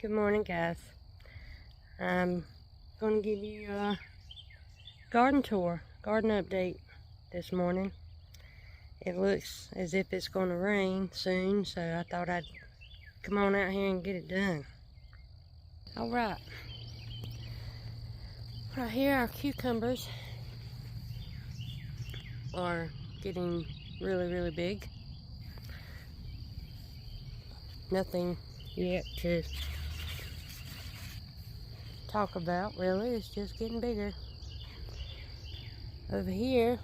Good morning, guys. I'm going to give you a garden tour, garden update this morning. It looks as if it's going to rain soon, so I thought I'd come on out here and get it done. Alright. Right here, our cucumbers are getting really big. Nothing yet to talk about, really. It's just getting bigger. Over here,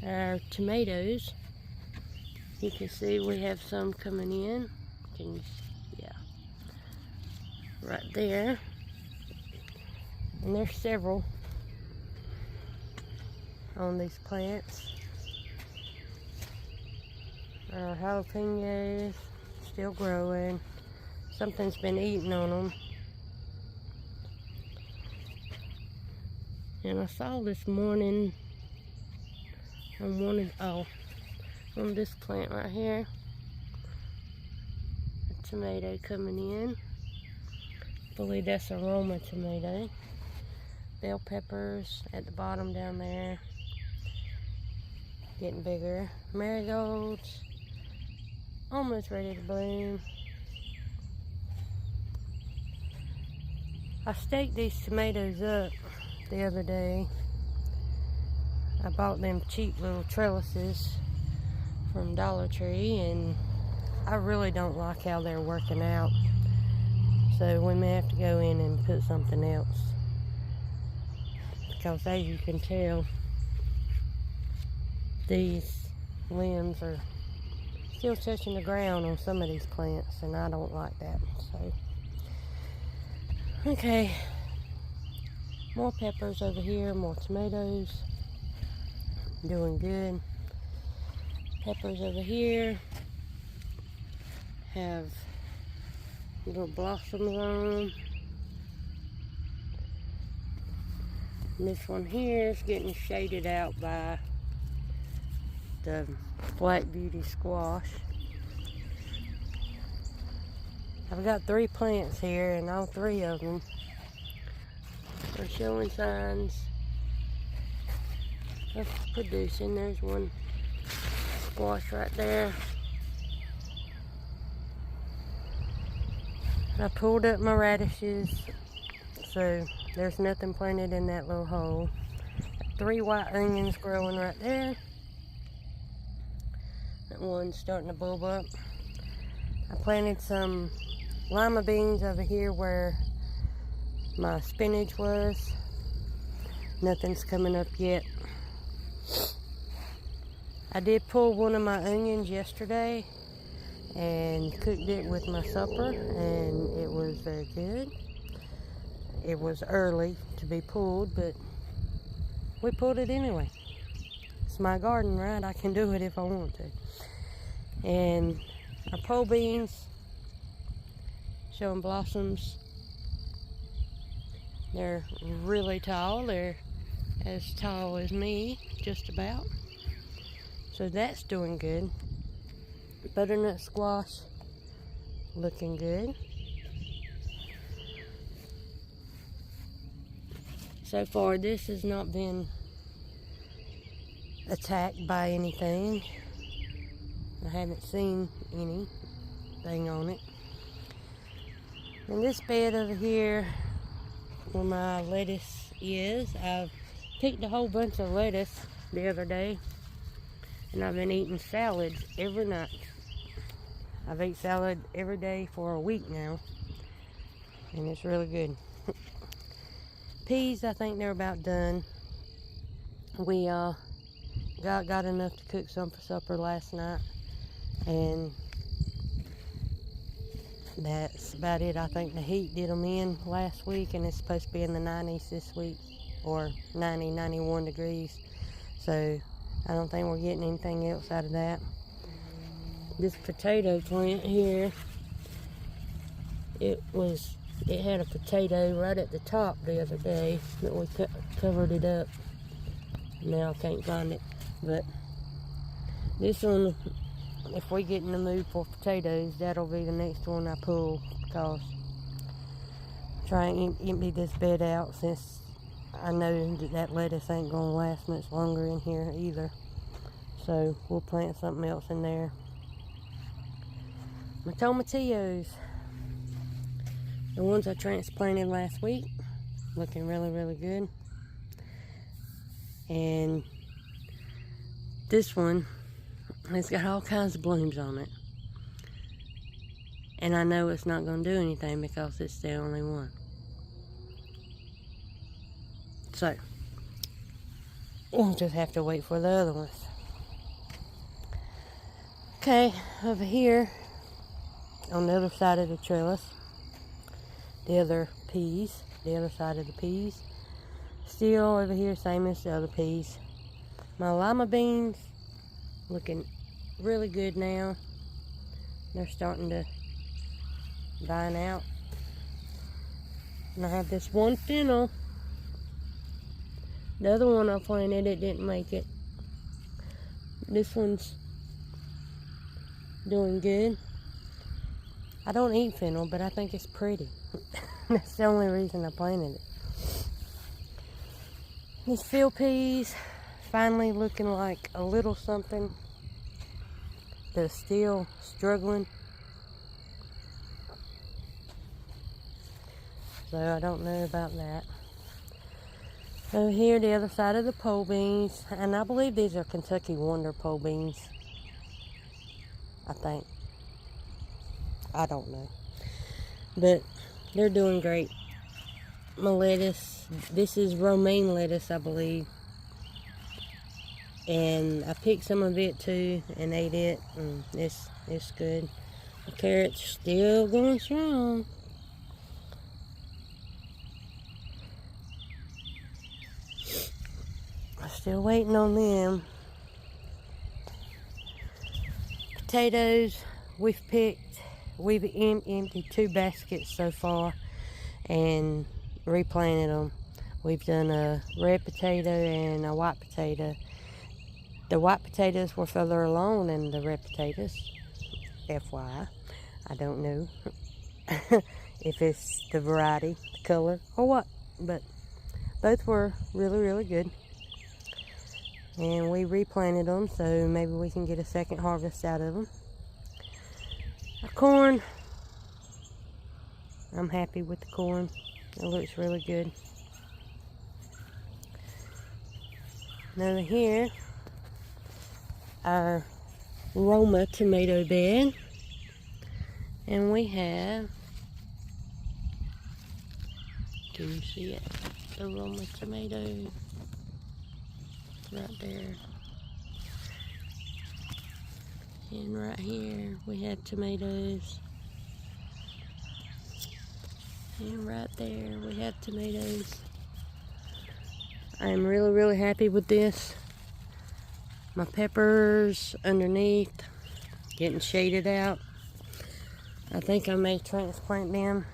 our tomatoes, you can see we have some coming in. Yeah, right there. And there's several on these plants. Our jalapenos still growing. Something's been eating on them. And I saw this morning on on this plant right here, a tomato coming in. I believe that's a Roma tomato. Bell peppers at the bottom down there, getting bigger. Marigolds almost ready to bloom. I staked these tomatoes up the other day. I bought them cheap little trellises from Dollar Tree, and I really don't like how they're working out. So we may have to go in and put something else, because as you can tell, these limbs are still touching the ground on some of these plants, and I don't like that. So okay, more peppers over here, more tomatoes, doing good. Peppers over here have little blossoms on them. And this one here is getting shaded out by the Black Beauty squash. I've got 3 plants here, and all 3 of them are showing signs of producing. There's one squash right there. I pulled up my radishes, so there's nothing planted in that little hole. 3 white onions growing right there. That one's starting to bulb up. I planted some lima beans over here where my spinach was. Nothing's coming up yet. I did pull one of my onions yesterday and cooked it with my supper, and it was very good. It was early to be pulled, but we pulled it anyway. It's my garden, right? I can do it if I want to. And our pole beans showing blossoms. They're really tall. They're as tall as me, just about. So that's doing good. Butternut squash looking good. So far, this has not been attacked by anything. I haven't seen anything on it. And this bed over here where my lettuce is, I've picked a whole bunch of lettuce the other day, and I've been eating salads every night. I've ate salad every day for a week now, and it's really good. Peas, I think they're about done. We got enough to cook some for supper last night, and that's about it. I think the heat did them in last week, and it's supposed to be in the 90s this week, or 90, 91 degrees. So I don't think we're getting anything else out of that. This potato plant here, it had a potato right at the top the other day, but we covered it up. Now I can't find it. But this one, if we get in the mood for potatoes, that'll be the next one I pull, because try and empty this bed out, since I know that lettuce ain't gonna last much longer in here either. So we'll plant something else in there. My tomatillos, the ones I transplanted last week, looking really, really good. And this one has got all kinds of blooms on it. And I know it's not going to do anything because it's the only one. So, we'll just have to wait for the other ones. Okay, over here, on the other side of the trellis, the other peas, the other side of the peas, still over here, same as the other peas. My lima beans, looking really good now. They're starting to vine out. And I have this one fennel. The other one I planted, it didn't make it. This one's doing good. I don't eat fennel, but I think it's pretty. That's the only reason I planted it. These field peas, finally looking like a little something. They're still struggling. So I don't know about that. Over here, the other side of the pole beans, and I believe these are Kentucky Wonder pole beans. I think. I don't know. But they're doing great. My lettuce, this is romaine lettuce, I believe. And I picked some of it too and ate it. And it's good. The carrots still going strong. I'm still waiting on them. Potatoes, we've emptied 2 baskets so far and replanted them. We've done a red potato and a white potato. The white potatoes were further along than the red potatoes. FYI, I don't know if it's the variety, the color, or what, but both were really, really good. And we replanted them, so maybe we can get a second harvest out of them. Our corn, I'm happy with the corn. It looks really good. And over here, our Roma tomato bed. And we have, can you see it? The Roma tomato. Right there. And right here we have tomatoes. And right there we have tomatoes. I'm really, really happy with this. My peppers underneath, getting shaded out. I think I may transplant them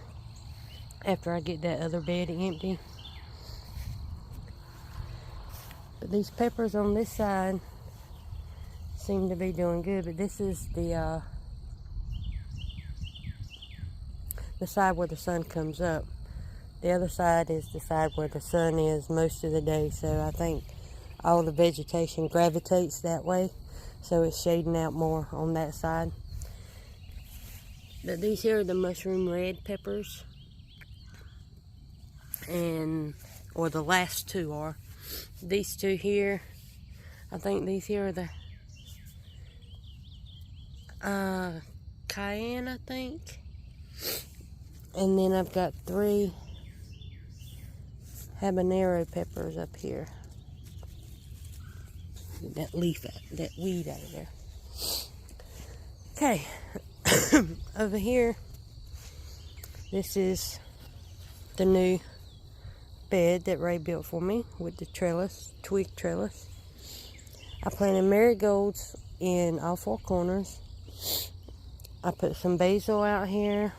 after I get that other bed empty. But these peppers on this side seem to be doing good. But this is the side where the sun comes up. The other side is the side where the sun is most of the day. So I think all the vegetation gravitates that way. So it's shading out more on that side. But these here are the mushroom red peppers. Or the last 2 are. These 2 here, I think these here are the cayenne, I think. And then I've got 3 habanero peppers up here. Get that weed out of there. Okay, over here, this is the new bed that Ray built for me with the trellis, twig trellis. I planted marigolds in all 4 corners. I put some basil out here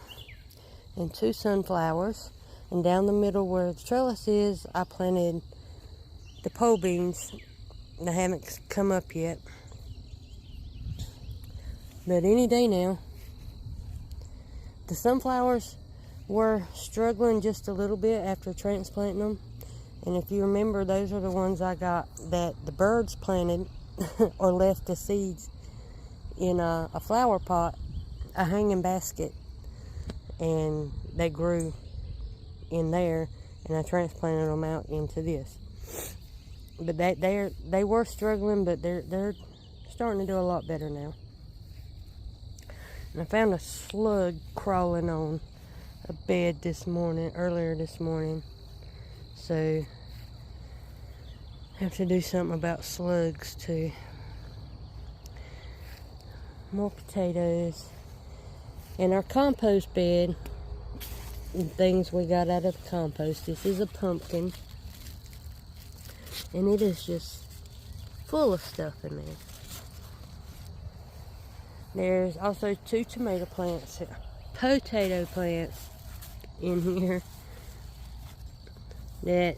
and 2 sunflowers. And down the middle where the trellis is, I planted the pole beans that haven't come up yet. But any day now. The sunflowers were struggling just a little bit after transplanting them. And if you remember, those are the ones I got that the birds planted or left the seeds in a flower pot, a hanging basket, and they grew in there, and I transplanted them out into this. But they were struggling, but they're starting to do a lot better now. And I found a slug crawling on a bed earlier this morning. So I have to do something about slugs too. More potatoes. And our compost bed, and things we got out of the compost. This is a pumpkin. And it is just full of stuff in there. There's also 2 tomato plants, potato plants in here that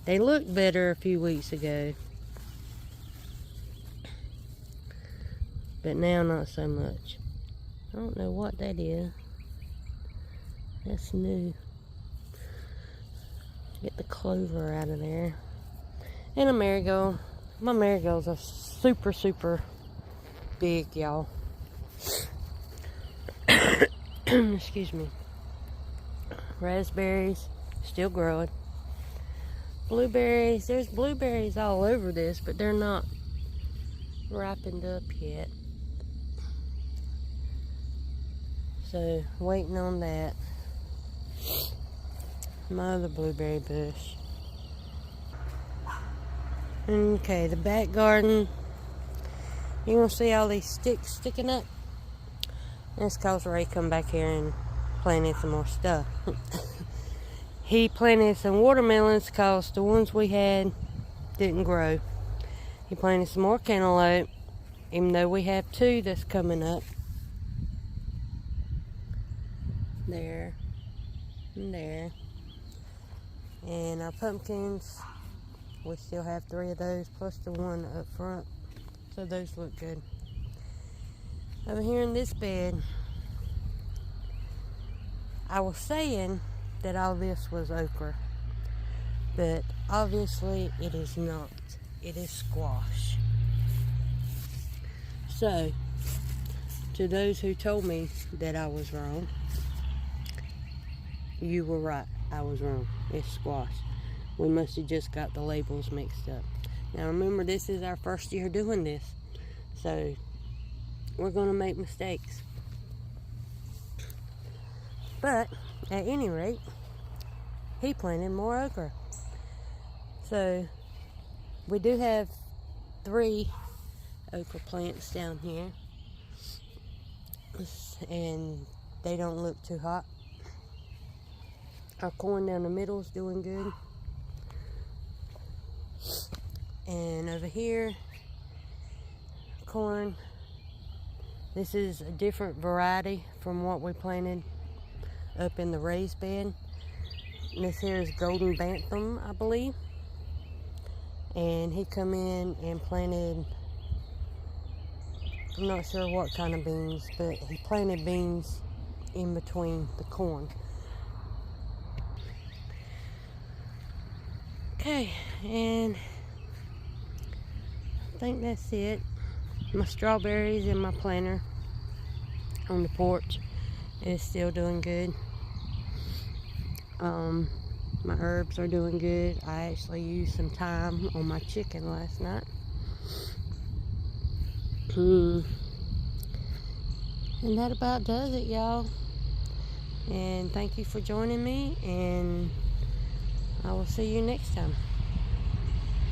they looked better a few weeks ago, but now not so much. I don't know what that is. That's new. Get the clover out of there. And a marigold. My marigolds are super, super big, y'all. Excuse me. Raspberries, still growing. Blueberries, there's blueberries all over this, but they're not ripened up yet. So, waiting on that. My other blueberry bush. Okay, the back garden. You're going to see all these sticks sticking up. That's because Ray come back here and planted some more stuff. He planted some watermelons because the ones we had didn't grow. He planted some more cantaloupe, even though we have 2 that's coming up. There. And there. And our pumpkins, we still have 3 of those, plus the one up front. So those look good. Over here in this bed, I was saying that all this was okra, but obviously it is not. It is squash. So, to those who told me that I was wrong, you were right. I was wrong. It's squash. We must have just got the labels mixed up. Now remember, this is our first year doing this, so we're going to make mistakes. But at any rate, he planted more okra. So we do have 3 okra plants down here, and they don't look too hot. Our corn down the middle is doing good. And over here, corn. This is a different variety from what we planted up in the raised bed. And this here is golden bantam, I believe. And he come in and planted, I'm not sure what kind of beans, but he planted beans in between the corn. Okay, and I think that's it. My strawberries in my planter on the porch is still doing good. My herbs are doing good. I actually used some thyme on my chicken last night. And that about does it, y'all. And thank you for joining me, and I will see you next time.